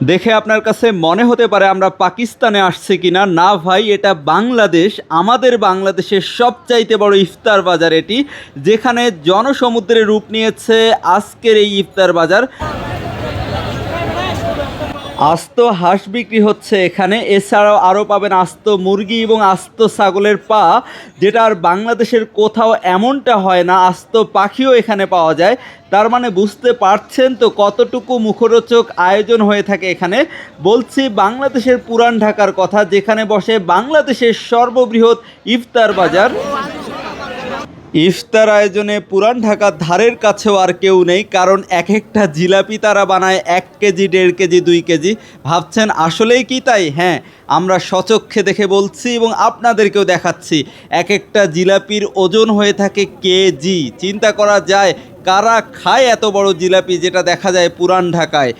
দেখে আপনার কাছে মনে হতে পারে আমরা পাকিস্তানে আসছি কিনা। না ভাই, এটা বাংলাদেশ। আমাদের বাংলাদেশের সবচাইতে বড় ইফতার বাজার এটি, যেখানে জনসমুদ্রের রূপ নিয়েছে আজকের এই ইফতার বাজার। আস্ত হাঁস বিক্রি হচ্ছে এখানে, এছাড়াও আরও পাবেন আস্ত মুরগি এবং আস্ত ছাগলের পা, যেটা আর বাংলাদেশের কোথাও এমনটা হয় না। আস্ত পাখিও এখানে পাওয়া যায়। তার মানে বুঝতে পারছেন তো কতটুকু মুখরোচক আয়োজন হয়ে থাকে এখানে। বলছি বাংলাদেশের পুরান ঢাকার কথা, যেখানে বসে বাংলাদেশের সর্ববৃহৎ ইফতার বাজার। ইফতার আয়োজনে পুরান ঢাকার ধারের কাছেও আর কেউ নেই, কারণ এক একটা জিলাপি তারা বানায় 1 কেজি, 1.5 কেজি, 2 কেজি। ভাবছেন আসলেই কি তাই? হ্যাঁ, আমরা স্বচক্ষে দেখে বলছি এবং আপনাদেরকেও দেখাচ্ছি। এক একটা জিলাপির ওজন হয়ে থাকে কেজি। চিন্তা করা যায় কারা খায় এত বড় জিলাপি, যেটা দেখা যায় পুরান ঢাকায়।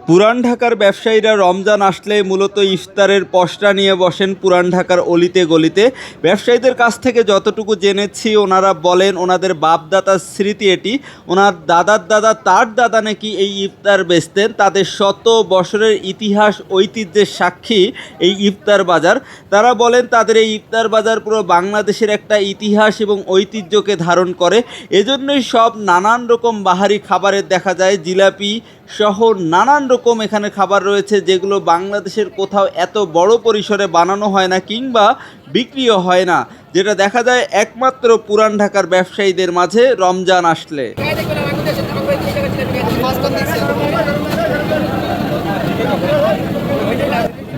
পুরান ঢাকার ব্যবসায়ীরা রমজান আসলে মূলত ইফতারের পসরা নিয়ে বসেন পুরান ঢাকার অলিতে গলিতে। ব্যবসায়ীদের কাছ থেকে যতটুকু জেনেছি, ওনারা বলেন ওনাদের বাপদাদার স্মৃতি এটি। ওনার দাদার দাদা, তার দাদা নাকি এই ইফতার বেচতেন। তাদের শত বছরের ইতিহাস ঐতিহ্যের সাক্ষী এই ইফতার বাজার। তারা বলেন তাদের এই ইফতার বাজার পুরো বাংলাদেশের একটা ইতিহাস এবং ঐতিহ্যকে ধারণ করে। এজন্যই সব নানান রকম বাহারি খাবারের দেখা যায়, জিলাপি সহ নানান রকম এখানে খাবার রয়েছে, যেগুলো বাংলাদেশের কোথাও এত বড় পরিসরে বানানো হয় না কিংবা বিক্রিও হয় না, যেটা দেখা যায় একমাত্র পুরান ঢাকার ব্যবসায়ীদের মাঝে রমজান আসলে।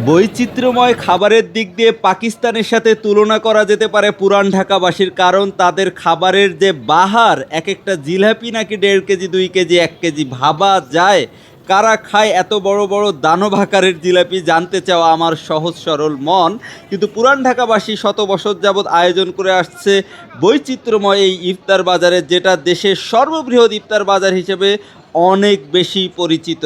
বৈচিত্র্যময় খাবারের দিক দিয়ে পাকিস্তানের সাথে তুলনা করা যেতে পারে পুরান ঢাকাবাসীর, কারণ তাদের খাবারের যে বাহার, এক একটা জিলাপি নাকি 1.5 কেজি, 2 কেজি, 1 কেজি। ভাবা যায় কারা খায় এত বড় বড় দানব আকারের জিলাপি? জানতে চাওয়া আমার সহজ সরল মন। কিন্তু পুরান ঢাকাবাসী শত বছর যাবৎ আয়োজন করে আসছে বৈচিত্র্যময় এই ইফতার বাজারে, যেটা দেশের সর্ববৃহৎ ইফতার বাজার হিসেবে অনেক বেশি পরিচিত।